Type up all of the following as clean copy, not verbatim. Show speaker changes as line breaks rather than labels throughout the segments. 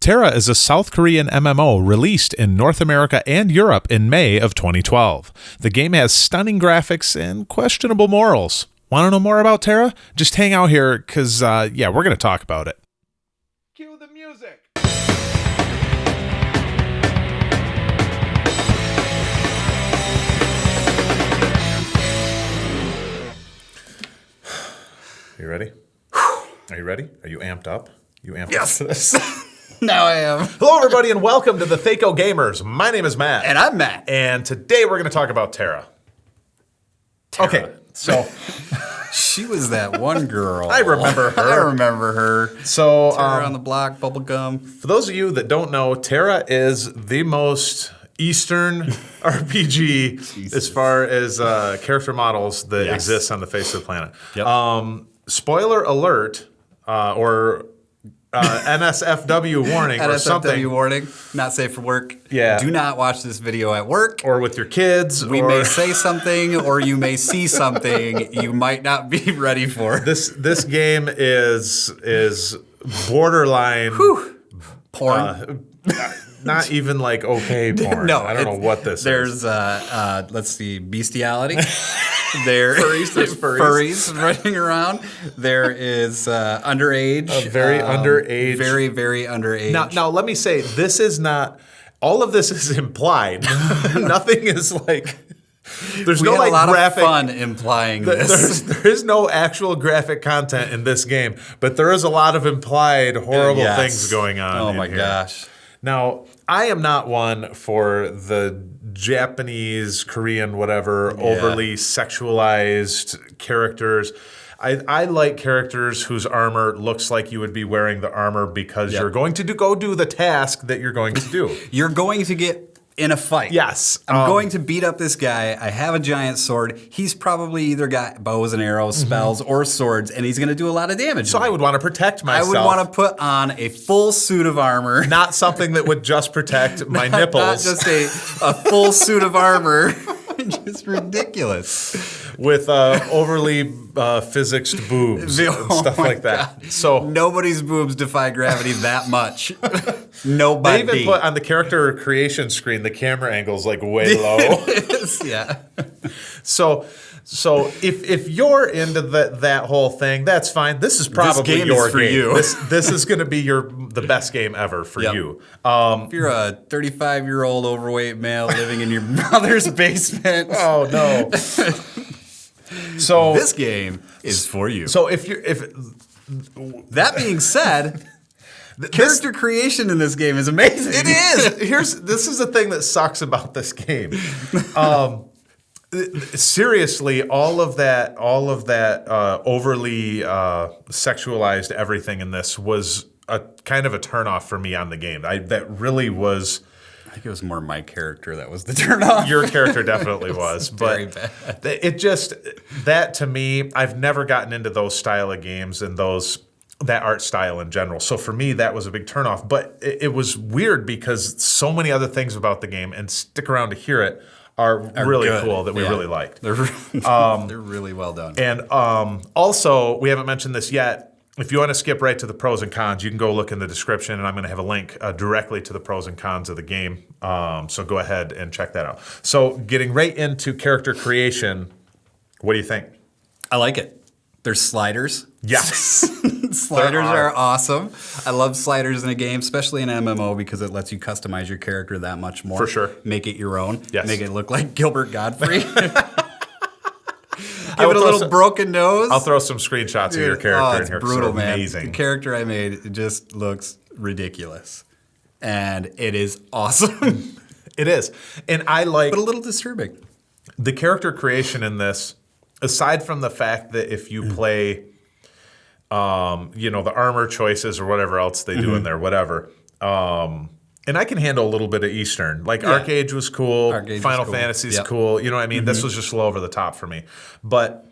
Tera is a South Korean MMO released in North America and Europe in May of 2012. The game has stunning graphics and questionable morals. Want to know more about Tera? Just hang out here because, we're going to talk about it. Cue the music! You ready? Are you ready? Are you amped up? You amped up for this?
Now I am.
Hello, everybody, and welcome to the Thaco Gamers. My name is Matt.
And I'm Matt.
And today we're going to talk about Tera. Okay, so...
She was that one girl.
I remember her.
I remember her.
So,
Tera on the block, bubblegum.
For those of you that don't know, Tera is the most Eastern RPG as far as character models that exist on the face of the planet.
Yep.
Spoiler alert, or NSFW warning or something.
NSFW warning, not safe for work.
Yeah.
Do not watch this video at work.
Or with your kids.
We may say something or you may see something you might not be ready for.
This game is borderline
porn.
Not even like okay porn.
No,
I don't know what this
is. There's let's see, bestiality. There's furries running around. There is underage.
Very underage.
Very, very underage.
Now, let me say, this is not, all of this is implied. Nothing is like, there's no like graphic.
We had a lot of fun implying this.
There is no actual graphic content in this game, but there is a lot of implied horrible things going on.
Oh my gosh.
Now, I am not one for the Japanese, Korean, whatever, overly sexualized characters. I like characters whose armor looks like you would be wearing the armor because you're going to go do the task that you're going to do.
You're going to get in a fight.
Yes.
I'm going to beat up this guy. I have a giant sword. He's probably either got bows and arrows, spells, or swords, and he's going to do a lot of damage.
So I would want to protect myself.
I would want to put on a full suit of armor.
Not something that would just protect my nipples.
Not just a full suit of armor. Just ridiculous.
With overly physicsed boobs and stuff like that.
God.
So
nobody's boobs defy gravity that much. Nobody.
They even put on the character creation screen, the camera angle's like way low.
Yeah.
So if you're into that whole thing, that's fine. This is probably your
game. You.
This is going to be the best game ever for you.
If you're a 35-year-old overweight male living in your mother's basement,
oh no. So
this game is for you.
So
that being said, the character creation in this game is amazing.
It is. This is the thing that sucks about this game. Seriously, all of that overly sexualized everything in this was a kind of a turnoff for me on the game. That really was.
I think it was more my character that was the turnoff.
Your character definitely was,
very
but
bad.
It just that to me, I've never gotten into those style of games and that art style in general. So for me, that was a big turnoff. But it was weird because so many other things about the game, and stick around to hear it, are really
good.
Cool that we really liked.
They're really well done.
And also, we haven't mentioned this yet. If you want to skip right to the pros and cons, you can go look in the description, and I'm going to have a link directly to the pros and cons of the game. So go ahead and check that out. So getting right into character creation, what do you think?
I like it. There's sliders.
Yes.
Sliders are awesome. I love sliders in a game, especially in MMO, because it lets you customize your character that much more.
For sure.
Make it your own.
Yes.
Make it look like Gilbert Godfrey. Give it a little broken nose.
I'll throw some screenshots of your character in here.
It's brutal, man.
Amazing.
The character I made, it just looks ridiculous. And it is awesome.
It is. And I like...
But a little disturbing.
The character creation in this, aside from the fact that if you play, the armor choices or whatever else they do in there, whatever, and I can handle a little bit of Eastern. Like Arcade was cool, Final Fantasy's cool. You know what I mean? This was just a little over the top for me. But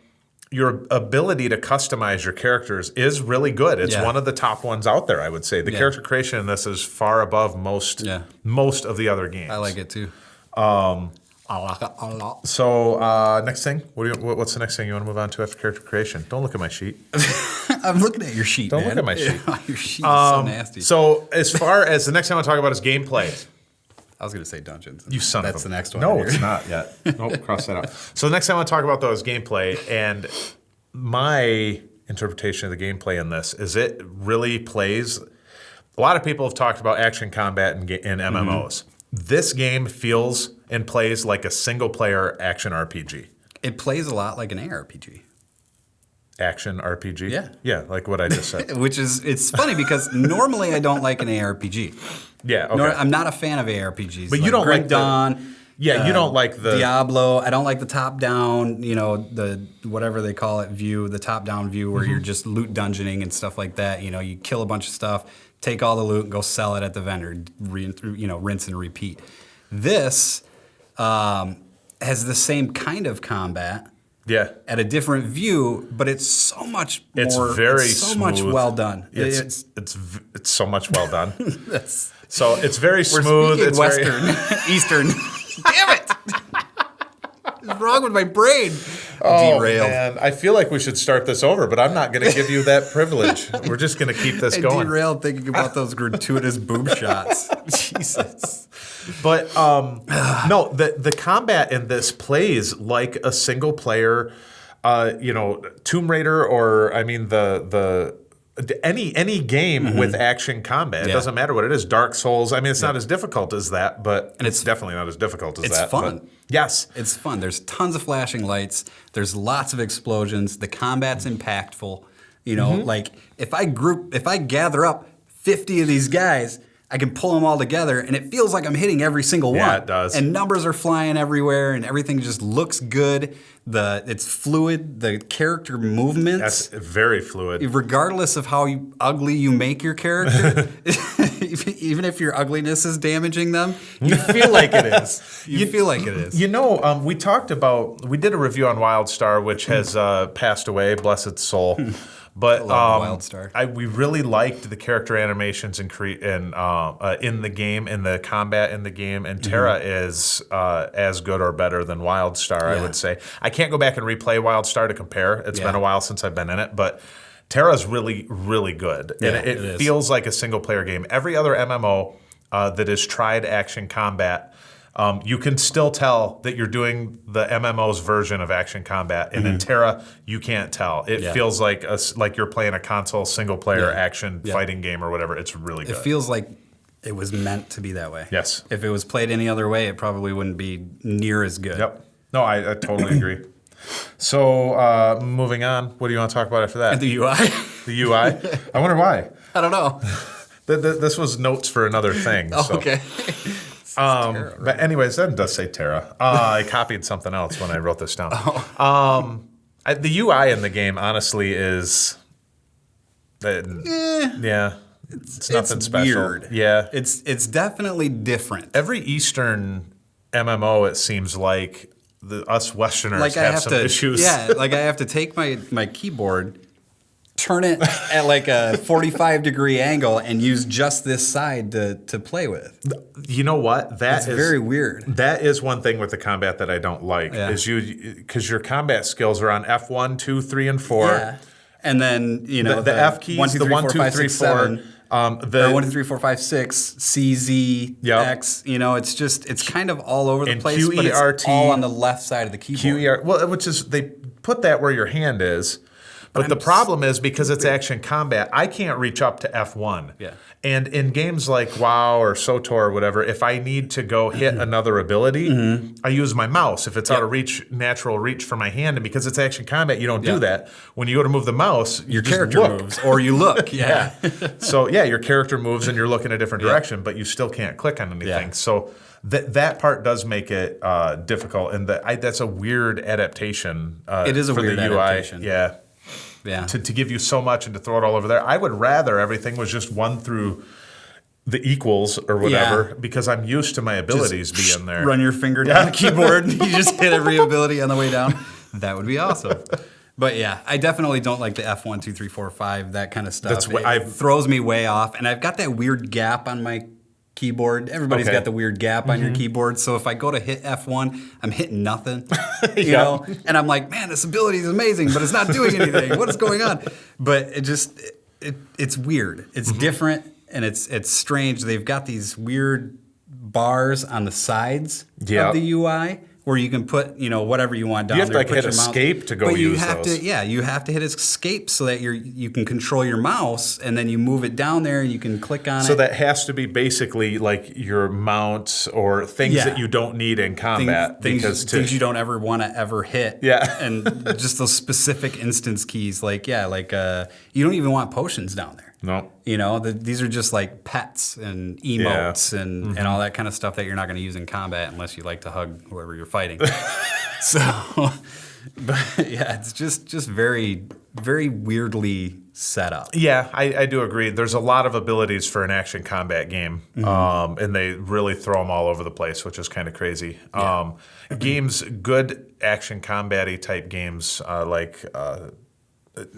your ability to customize your characters is really good. It's one of the top ones out there, I would say. The character creation in this is far above most of the other games.
I like it too.
I like it a lot. So next thing, what's the next thing you want to move on to after character creation? Don't look at my sheet.
I'm looking at your sheet,
Don't
man.
look at my sheet.
Your sheet is so nasty.
So as far as the next time I talk about is gameplay.
I was going to say dungeons.
You son of a...
That's the next one.
No, it's not yet. Nope, cross that out. So the next time I talk about, though, is gameplay. And my interpretation of the gameplay in this is it really plays... A lot of people have talked about action combat in MMOs. This game feels and plays like a single-player action RPG.
It plays a lot like an ARPG.
Action RPG?
Yeah.
Yeah, like what I just said.
Which is, it's funny because normally I don't like an ARPG.
Yeah, okay.
I'm not a fan of ARPGs.
But you don't
Grim
like
Dawn.
Yeah, you don't like the...
Diablo. I don't like the top-down, the whatever they call it, view, the top-down view where you're just loot dungeoning and stuff like that. You kill a bunch of stuff, take all the loot, and go sell it at the vendor, rinse and repeat. This has the same kind of combat.
Yeah.
At a different view, but it's so much more.
It's very
so
smooth.
much well done.
It's so much well done. So it's very smooth.
We're
it's
Western, Eastern. Damn it! What's wrong with my brain? Derailed.
Man, I feel like we should start this over, but I'm not going to give you that privilege. We're just going to keep this going.
Derailed thinking about those gratuitous boob shots. Jesus.
But no, the combat in this plays like a single player, Tomb Raider, or any game with action combat. It doesn't matter what it is. Dark Souls. I mean, it's not as difficult as that, but it's definitely not as difficult as that.
It's fun.
But yes,
it's fun. There's tons of flashing lights. There's lots of explosions. The combat's impactful. Like if I gather up 50 of these guys, I can pull them all together, and it feels like I'm hitting every single one.
Yeah, it does.
And numbers are flying everywhere, and everything just looks good. It's fluid. The character movements.
That's very fluid.
Regardless of how ugly you make your character, even if your ugliness is damaging them, you feel like it is. You feel like it is.
We did a review on WildStar, which has passed away, bless its soul. But we really liked the character animations in the game, and the combat in the game, and Tera is as good or better than WildStar, I would say. I can't go back and replay WildStar to compare. It's been a while since I've been in it, but Tera's really, really good. And it feels like a single-player game. Every other MMO that has tried action combat, you can still tell that you're doing the MMO's version of action combat, and in Tera, you can't tell. It feels like you're playing a console single-player action fighting game or whatever. It's really good.
It feels like it was meant to be that way.
Yes.
If it was played any other way, it probably wouldn't be near as good.
Yep. No, I totally agree. So moving on, what do you want to talk about after that?
The UI.
The UI? I wonder why.
I don't know.
This was notes for another thing. So.
Okay.
Tera, right? But anyways, that does say Tera. I copied something else when I wrote this down. The UI in the game, honestly, is... Yeah. It's nothing special.
Weird.
Yeah.
It's definitely different.
Every Eastern MMO, it seems like us Westerners have some issues.
Yeah, like I have to take my keyboard, turn it at like a 45-degree angle, and use just this side to play with.
You know what?
That's very weird.
That is one thing with the combat that I don't like, is because your combat skills are on F1, 2, 3, and 4.
Yeah. And then,
the F keys,
1, 2, 3, 4, 5, 6, 7.
The
1, 2, 3, 4, 5, 6, C, Z, X. It's kind of all over the place, but it's all on the left side of the keyboard.
Which is, they put that where your hand is. But the problem is, because it's action combat, I can't reach up to F1.
Yeah.
And in games like WoW or SOTOR or whatever, if I need to go hit another ability, I use my mouse. If it's out of reach, natural reach for my hand, and because it's action combat, you don't do that. When you go to move the mouse,
your character moves, or you look. Yeah.
So your character moves and you're looking a different direction, but you still can't click on anything.
Yeah.
So that part does make it difficult, and that's a weird adaptation.
It is a weird adaptation.
Yeah.
Yeah.
To give you so much and to throw it all over there. I would rather everything was just one through the equals or whatever, because I'm used to my abilities being there.
Run your finger down the keyboard and you just hit every ability on the way down. That would be awesome. But yeah, I definitely don't like the F1, 2, 3, 4, 5, that kind of stuff. It throws me way off. And I've got that weird gap on my keyboard. Everybody's
Okay.
got the weird gap on your keyboard. So if I go to hit F1, I'm hitting nothing, you
Yeah.
know? And I'm like, man, this ability is amazing, but it's not doing anything. What is going on? But it's weird. It's different and it's strange. They've got these weird bars on the sides
Yeah.
of the UI where you can put, whatever you want down
You have to
there.
like
put
hit
your mouse.
escape to go
But you
use
have
those.
you have to hit escape so that you can control your mouse, and then you move it down there and you can click on it.
So that has to be basically like your mount or things
Yeah.
that you don't need in combat.
Things you don't ever want to ever hit.
Yeah.
And just those specific instance keys, you don't even want potions down there.
No.
These are just like pets and emotes and all that kind of stuff that you're not going to use in combat unless you like to hug whoever you're fighting. So, but yeah, it's just very, very weirdly set up.
Yeah, I do agree. There's a lot of abilities for an action combat game, and they really throw them all over the place, which is kind of crazy.
Yeah.
Good action combat-y type games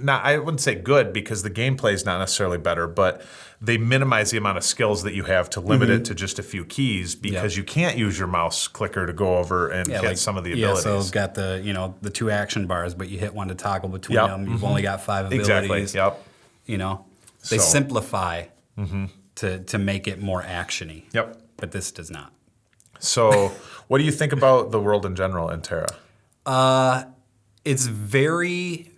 I wouldn't say good because the gameplay is not necessarily better, but they minimize the amount of skills that you have to limit it to just a few keys because you can't use your mouse clicker to go over and get some of the abilities.
Yeah, so it's got the 2 action bars, but you hit one to toggle between them. You've only got 5 abilities.
Exactly, yep.
They simplify to make it more actiony.
Yep.
But this does not.
So what do you think about the world in general in Tera?
It's very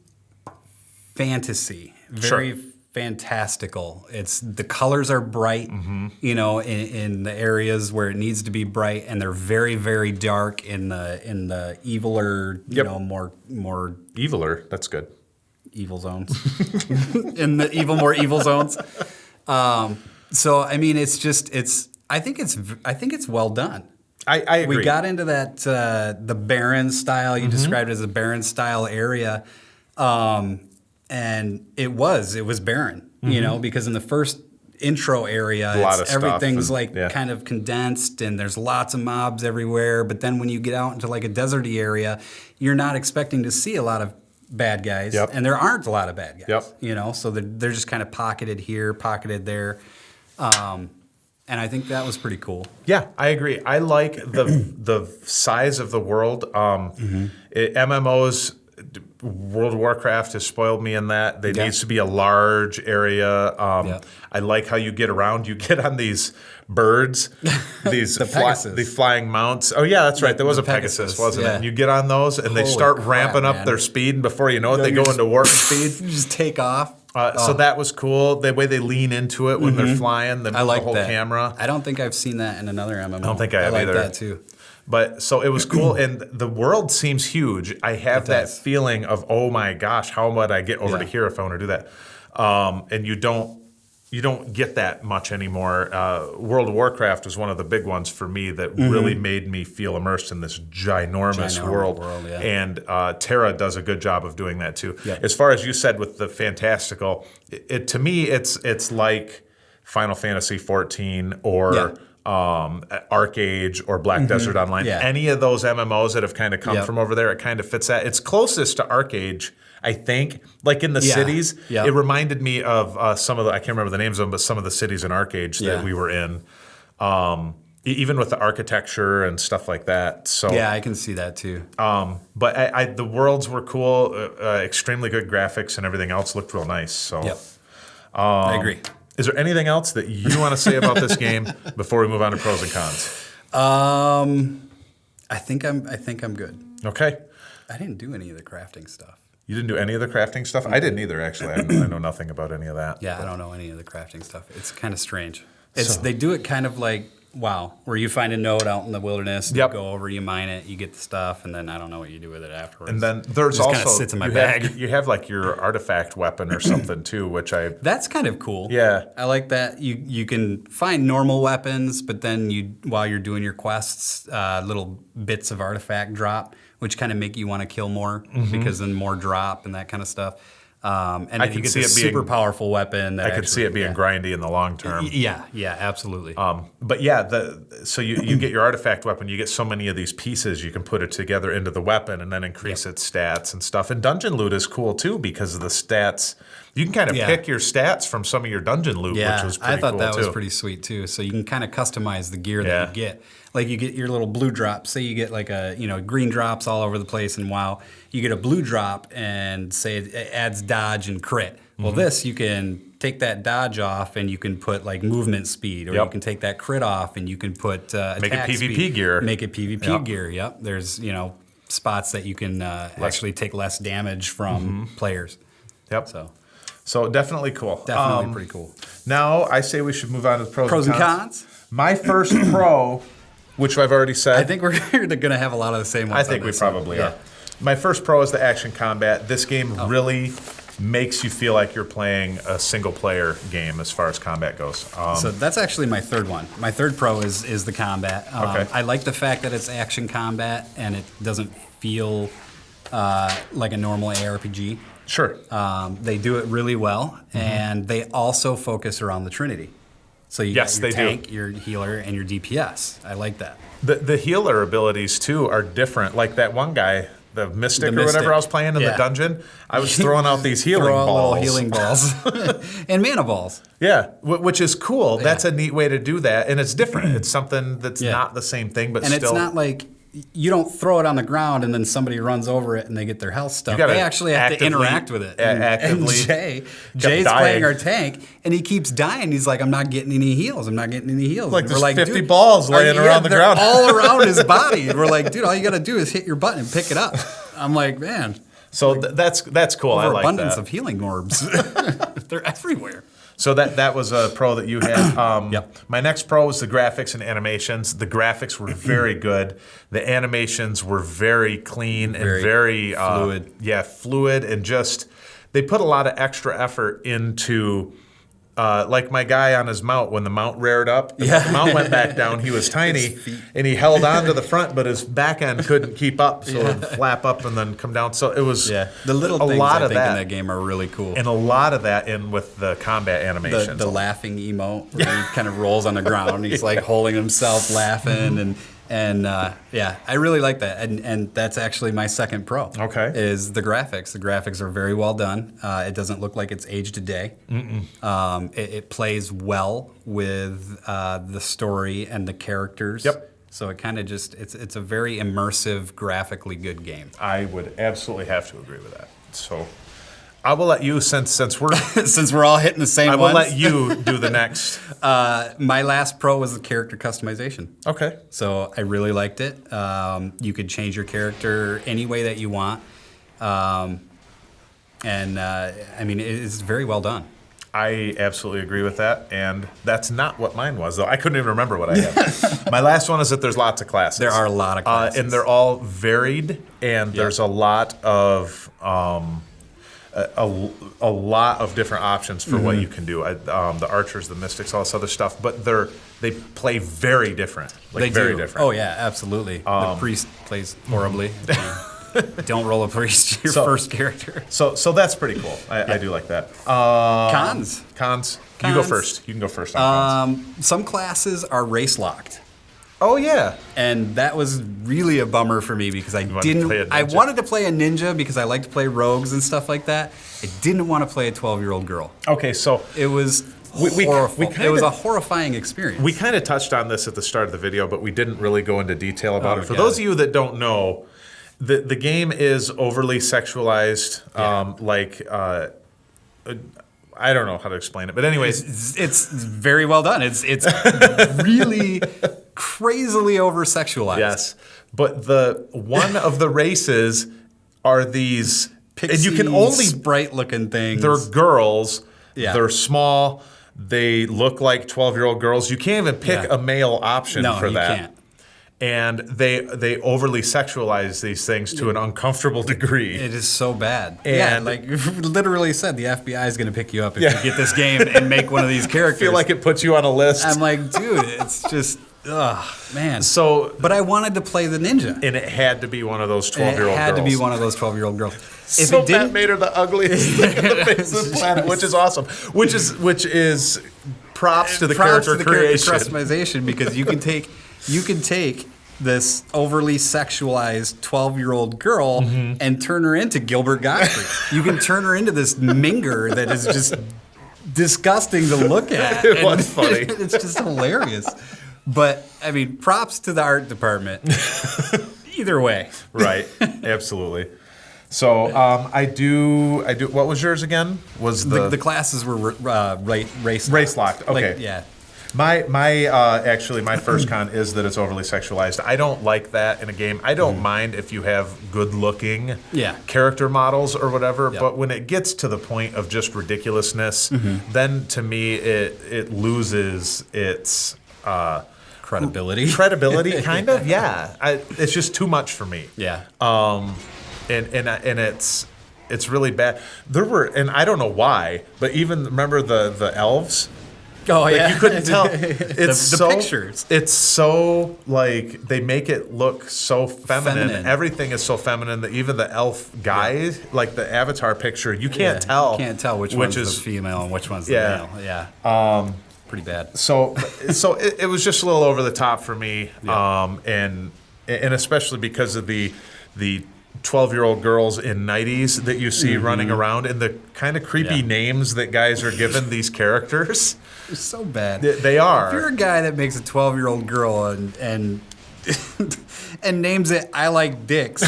fantasy, very fantastical. The colors are bright, in the areas where it needs to be bright, and they're very, very dark in the eviler, more
Eviler, that's good.
evil zones, in the more evil zones. So I mean, I think it's well done.
I agree.
We got into that the Barrens Style. You described it as a Barrens Style area. And it was barren, because in the first intro area, everything's kind of condensed and there's lots of mobs everywhere. But then when you get out into like a deserty area, you're not expecting to see a lot of bad guys.
Yep.
And there aren't a lot of bad guys,
Yep.
So they're just kind of pocketed here, pocketed there. And I think that was pretty cool.
Yeah, I agree. I like the size of the world. MMOs, World of Warcraft has spoiled me in that. There needs to be a large area. I like how you get around. You get on these birds, these flying mounts. Oh yeah, that's right. There was a Pegasus, wasn't it? And you get on those, and they start ramping up their speed, and before you know it, they go into warp speed.
You just take off.
So that was cool. The way they lean into it when they're flying,
I like
the whole
that.
camera.
I don't think I've seen that in another MMO.
I don't think I have either.
I like that too.
But so it was cool, and the world seems huge. I have that feeling of, oh my gosh, how would I get over to here if I want to do that? And you don't get that much anymore. World of Warcraft was one of the big ones for me that really made me feel immersed in this ginormous world. And Tera does a good job of doing that too.
Yep.
As far as you said with the fantastical, to me it's like Final Fantasy 14 or ArcAge or Black Desert Online.
Yeah.
Any of those MMOs that have kind of come from over there, it kind of fits that. It's closest to ArcAge, I think. Like in the cities, it reminded me of some of the, I can't remember the names of them, but some of the cities in ArcAge that we were in. Even with the architecture and stuff like that. So
yeah, I can see that too.
But the worlds were cool, extremely good graphics, and everything else looked real nice. So
I agree.
Is there anything else that you want to say about this game before we move on to pros and cons?
I think I'm good.
Okay.
I didn't do any of the crafting stuff.
You didn't do any of the crafting stuff? I didn't either, actually. I know nothing about any of that.
Yeah, I don't know any of the crafting stuff. It's kind of strange. They do it kind of like WoW, where you find a node out in the wilderness, you go over, you mine it, you get the stuff, and then I don't know what you do with it afterwards.
And then there's also,
kind of sits in my bag.
You have like your artifact weapon or something too, which
That's kind of cool.
Yeah.
I like that. You can find normal weapons, but then while you're doing your quests, little bits of artifact drop, which kind of make you want to kill more because then more drop and that kind of stuff. And then you get this super powerful weapon.
I could see it being grindy in the long term.
Yeah, absolutely.
But yeah, so you get your artifact weapon, you get so many of these pieces, you can put it together into the weapon and then increase its stats and stuff. And dungeon loot is cool too because of the stats. You can kind of pick your stats from some of your dungeon loot, which was pretty cool,
I thought that was pretty sweet, too. So you can kind of customize the gear that you get. Like, you get your little blue drop. Say you get, like, green drops all over the place, and WoW, you get a blue drop, and say it adds dodge and crit. Well, this, you can take that dodge off, and you can put, like, movement speed, or you can take that crit off, and you can put
make it PvP
speed.
gear.
Make it PvP gear, There's, spots that you can actually take less damage from players.
So definitely cool.
Definitely pretty cool.
Now, I say we should move on to the pros
and cons.
My first pro, which I've already said.
I think we're going to have a lot of the same ones.
I think we probably are. My first pro is the action combat. This game really makes you feel like you're playing a single-player game as far as combat goes.
So that's actually my third one. My third pro is the combat. I like the fact that it's action combat and it doesn't feel like a normal ARPG.
Sure.
They do it really well, and they also focus around the Trinity. So you got your tank, your healer, and your DPS. I like that.
The healer abilities, too, are different. Like that one guy, the Mystic or whatever I was playing in the dungeon, I was throwing out these healing balls.
Little healing balls. And mana balls.
Yeah, which is cool. That's a neat way to do that, and it's different. It's something that's not the same thing, but
and
still...
And it's not like... You don't throw it on the ground and then somebody runs over it and they get their health stuff. They actually have to interact with it. And Jay's playing our tank, and he keeps dying. He's like, I'm not getting any heals.
Like, there's 50 balls laying around the ground.
all around his body. And we're like, dude, all you got to do is hit your button and pick it up. I'm like, man.
So that's cool. I like
abundance
that.
Of healing orbs. They're everywhere.
So that was a pro that you had. My next pro was the graphics and animations. The graphics were very good. The animations were very clean and very
fluid.
Fluid, and just they put a lot of extra effort into. Like my guy on his mount, when the mount reared up, and the mount went back down, he was tiny, and he held on to the front, but his back end couldn't keep up, so it would flap up and then come down. So it was
the little things I think in that game are really cool.
And a lot of that in with the combat animations.
The laughing emote, where he kind of rolls on the ground. He's like holding himself, laughing, and I really like that. And that's actually my second pro.
Okay.
Is the graphics. The graphics are very well done. It doesn't look like it's aged a day. It plays well with the story and the characters. So it kind of just, it's a very immersive, graphically good game.
I would absolutely have to agree with that. So I will let you, since we're
since we're all hitting the same
I will let you do the next.
My last pro was the character customization.
Okay.
So I really liked it. You could change your character any way that you want. I mean, it's very well done.
I absolutely agree with that, and that's not what mine was, though. I couldn't even remember what I had. My last one is that there's lots of classes.
There are a lot of classes.
And they're all varied, and there's a lot of... a lot of different options for what you can do. The archers, the mystics, all this other stuff, but they play very different. Like very different.
Oh yeah, absolutely. The priest plays horribly. Don't roll a priest, your first character.
So that's pretty cool. I do like that.
Cons.
You go first. You can go first on cons.
Some classes are race locked.
Oh yeah,
and that was really a bummer for me because I wanted to play a ninja because I like to play rogues and stuff like that. I didn't want to play a 12-year-old girl.
Okay, so
it was horrible. It was a horrifying experience.
We kind of touched on this at the start of the video, but we didn't really go into detail about it. For those of you that don't know, the game is overly sexualized. I don't know how to explain it, but anyways,
it's very well done. It's really crazily over sexualized.
Yes, but one of the races are these
pixie,
and you can only
sprite looking things.
They're girls. Yeah. They're small. They look like 12-year-old girls. You can't even pick a male option for that. No, you can't. And they overly sexualize these things to an uncomfortable degree.
It is so bad. And like literally said, the FBI is going to pick you up if you get this game and make one of these characters.
I feel like it puts you on a list.
I'm like, dude, it's just, man. But I wanted to play the ninja.
And it had to be one of those 12-year-old girls.
It had to be one of those 12-year-old girls.
If it didn't, that made her the ugliest thing on the face of the planet, which is awesome. Which is props to the character creation.
Character customization, because you can take this overly sexualized 12-year-old girl and turn her into Gilbert Gottfried. You can turn her into this minger that is just disgusting to look at.
It was funny.
It's just hilarious. But, I mean, props to the art department. Either way.
Right. Absolutely. So I do. What was yours again? Was
The classes were race
locked? Okay.
Like, yeah.
Actually, my first con is that it's overly sexualized. I don't like that in a game. I don't mind if you have good-looking character models or whatever, but when it gets to the point of just ridiculousness, then to me it loses its
credibility.
Credibility, kind of. Yeah, it's just too much for me.
Yeah.
And it's really bad. There were, and I don't know why, but even remember the elves.
Oh,
like,
yeah.
You couldn't tell. It's
the
so,
pictures.
It's so, like, they make it look so feminine. Everything is so feminine that even the elf guy, like the avatar picture, you can't tell.
You can't tell which one's the female and which one's the male. Yeah. Pretty bad.
So it was just a little over the top for me, and especially because of the 12-year-old girls in 90s that you see running around and the kind of creepy names that guys are given these characters.
They're so bad.
They are.
If you're a guy that makes a 12-year-old girl and names it I Like Dicks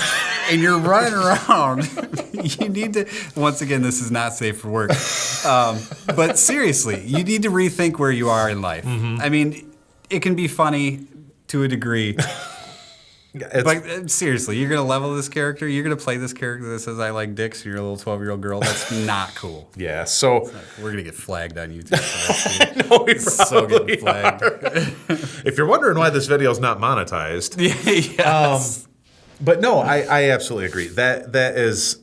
and you're running around, you need to, once again, this is not safe for work, but seriously, you need to rethink where you are in life. I mean, it can be funny to a degree. But seriously, you're going to level this character? You're going to play this character that says, I like dicks, and you're a little 12-year-old girl? That's not cool.
Yeah, so...
We're going to get flagged on YouTube.
I know we
so getting flagged.
If you're wondering why this video is not monetized...
yes.
But no, I absolutely agree. That is...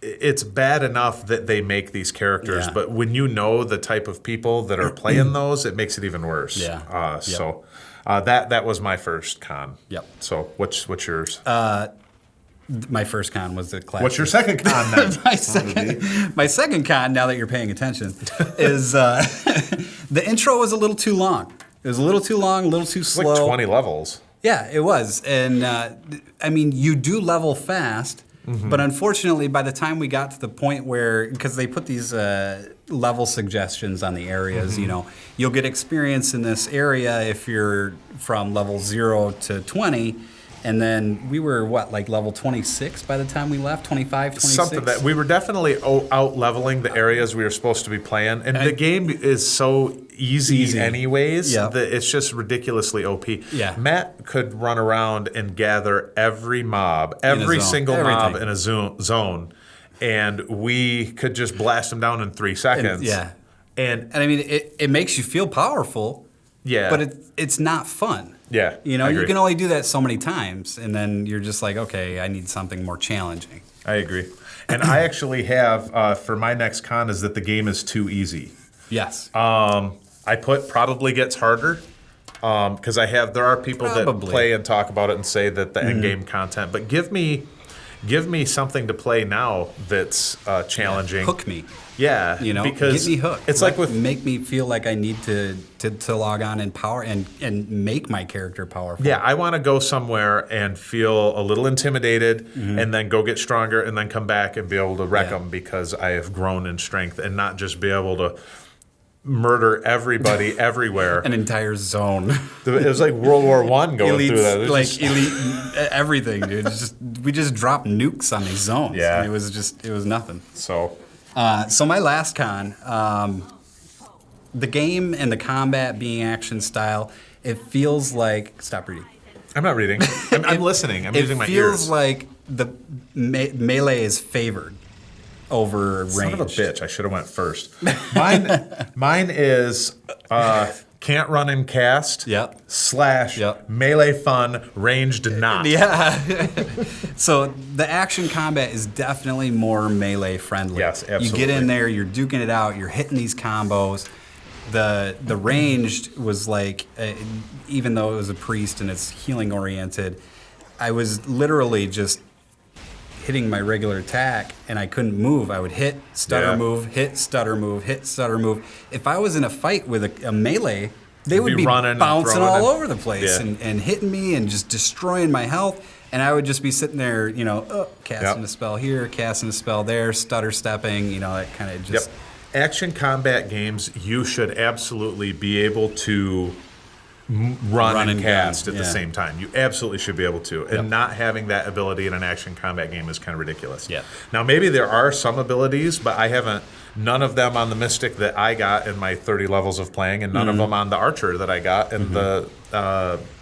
It's bad enough that they make these characters, but when you know the type of people that are playing those, it makes it even worse.
Yeah.
So... that was my first con.
Yep.
So what's yours?
My first con was the class.
What's your second con then?
my second con, now that you're paying attention, is the intro was a little too long. It was a little too long, a little too slow.
Like 20 levels.
Yeah, it was. And I mean, you do level fast, but unfortunately, by the time we got to the point where, because they put these level suggestions on the areas, you know, you'll get experience in this area if you're from level 0 to 20. And then we were, like level 26 by the time we left? 25, 26?
Something that we were definitely out leveling the areas we were supposed to be playing. And the game is so easy anyways that it's just ridiculously OP.
Yeah.
Matt could run around and gather every mob, every single mob in a zone, and we could just blast them down in 3 seconds. And
I mean, it makes you feel powerful.
Yeah.
But it's not fun.
Yeah.
You know, you can only do that so many times, and then you're just like, okay, I need something more challenging.
I agree. And I actually have, for my next con, is that the game is too easy.
Yes.
I put probably gets harder, because there are people that play and talk about it and say that the end game content, but give me something to play now that's challenging.
Hook me.
Yeah,
you know,
because
get me hooked.
It's
make me feel like I need to log on and power and make my character powerful.
Yeah, I want to go somewhere and feel a little intimidated, and then go get stronger, and then come back and be able to wreck them because I have grown in strength, and not just be able to murder everybody everywhere.
An entire zone.
It was like World War I going through that.
Like elite everything, dude. We just dropped nukes on these zones.
Yeah,
and it was nothing.
So
my last con, the game and the combat being action style, it feels like... Stop reading.
I'm not reading. I'm listening. I'm using my ears.
It feels like the melee is favored over range.
Son of a bitch. I should have went first. Mine is can't run and cast / melee fun, ranged not.
Yeah. So the action combat is definitely more melee friendly.
Yes, absolutely.
You get in there, you're duking it out, you're hitting these combos. The ranged was like, even though it was a priest and it's healing oriented, I was literally just hitting my regular attack and I couldn't move. I would hit, stutter move, hit, stutter move, hit, stutter move. If I was in a fight with a melee, They would be
running,
bouncing
and
all over the place
Yeah.
and hitting me and just destroying my health. And I would just be sitting there, casting a spell here, casting a spell there, stutter stepping, that kind of just.
Yep. Action combat games, you should absolutely be able to run and cast at the same time. You absolutely should be able to. And not having that ability in an action combat game is kind of ridiculous.
Yeah.
Now, maybe there are some abilities, but I haven't, none of them on the Mystic that I got in my 30 levels of playing, and none of them on the Archer that I got in the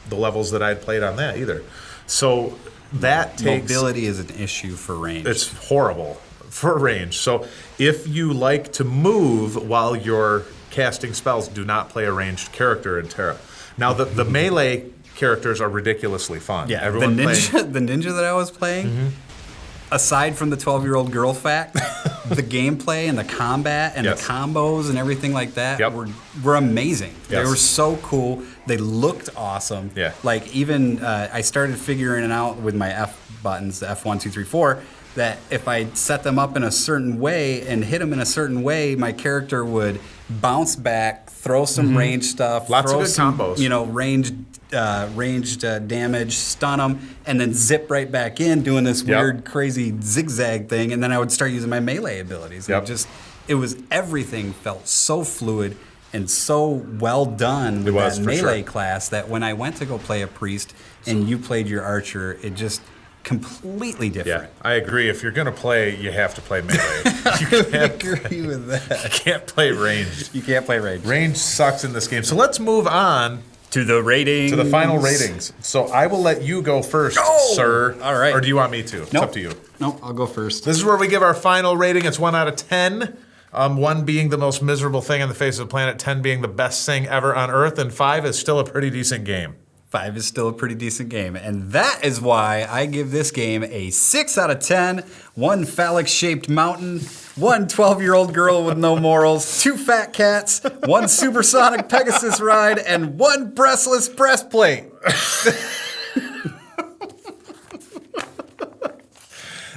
levels that I'd played on that either. So that takes...
Mobility is an issue for range.
It's horrible for range. So if you like to move while you're casting spells, do not play a ranged character in Tera. Now, the melee characters are ridiculously fun.
Yeah,
Everyone
the ninja that I was playing, aside from the 12-year-old girl fact, the gameplay and the combat and the combos and everything like that were amazing.
Yes.
They were so cool. They looked awesome.
Yeah.
Like even I started figuring it out with my F buttons, the F1, 2, 3, 4, that if I set them up in a certain way and hit them in a certain way, my character would bounce back, throw some range stuff,
Lots
throw
of good
some,
combos.
ranged damage, stun them, and then zip right back in, doing this weird, crazy zigzag thing. And then I would start using my melee abilities.
Yep.
Everything felt so fluid and so well done with that melee class that when I went to go play a priest and you played your archer, it just completely different.
Yeah, I agree. If you're going to play, you have to play melee.
I agree with that.
You can't play ranged.
You can't play ranged.
Range sucks in this game. So let's move on
to the ratings.
To the final ratings. So I will let you go first, sir.
All right.
Or do you want me to? It's up to you.
Nope, I'll go first.
This is where we give our final rating. It's 1 out of 10. 1 being the most miserable thing on the face of the planet, 10 being the best thing ever on Earth, and 5 is still a pretty decent game.
5 is still a pretty decent game, and that is why I give this game a 6 out of 10. 1 phallic-shaped mountain, 1 12-year-old girl with no morals, 2 fat cats, 1 supersonic Pegasus ride, and 1 breastless breastplate.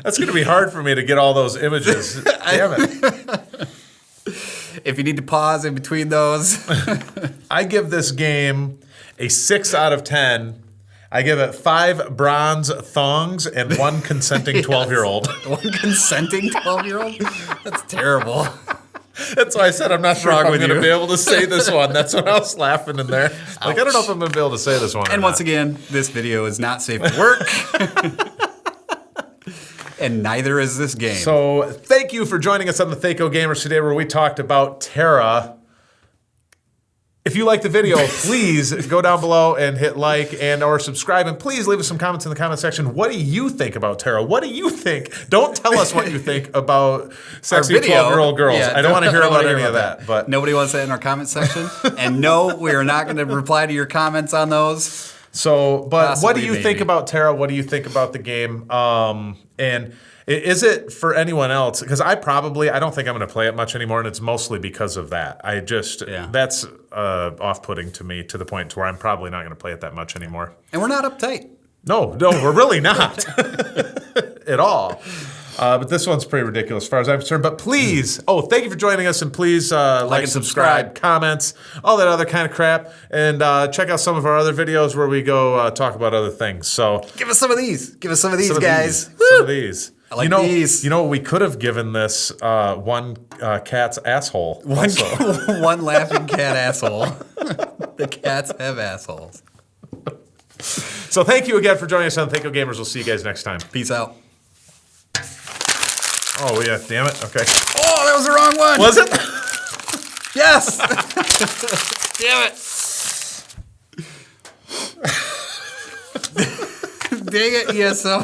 That's going to be hard for me to get all those images. Damn it.
If you need to pause in between those.
I give this game a 6 out of 10. I give it 5 bronze thongs and 1 consenting 12-year-old.
1 consenting 12-year-old? That's terrible.
That's why I said I'm not sure if I'm going to be able to say this one. That's when I was laughing in there. Like, I don't know if I'm going to be able to say this one.
And once again, this video is not safe for work. And neither is this game.
So thank you for joining us on the Thaco Gamers today, where we talked about Tera. If you like the video, please go down below and hit like and or subscribe. And please leave us some comments in the comment section. What do you think about Tera? What do you think? Don't tell us what you think about sexy 12-year-old girls.
Yeah,
I don't want to hear about any of that. But
nobody wants that in our comment section. And no, we are not going to reply to your comments on those.
So, but
Possibly,
what do you think about Tera? What do you think about the game? And is it for anyone else? Because I don't think I'm going to play it much anymore, and it's mostly because of that. That's off-putting to me to the point to where I'm probably not going to play it that much anymore.
And we're not uptight.
No, we're really not at all. But this one's pretty ridiculous as far as I'm concerned. But please, thank you for joining us, and please like and subscribe, comments, all that other kind of crap, and check out some of our other videos where we go talk about other things. So
give us some of these. Give us some of these, guys.
Some of these.
I like these.
You know what we could have given this one cat's asshole.
One laughing cat asshole. The cats have assholes.
So thank you again for joining us on Thaco Gamers. We'll see you guys next time.
Peace out.
Oh, yeah, damn it. Okay.
Oh, that was the wrong one.
Was it?
Yes. Damn it. Dang it, ESO.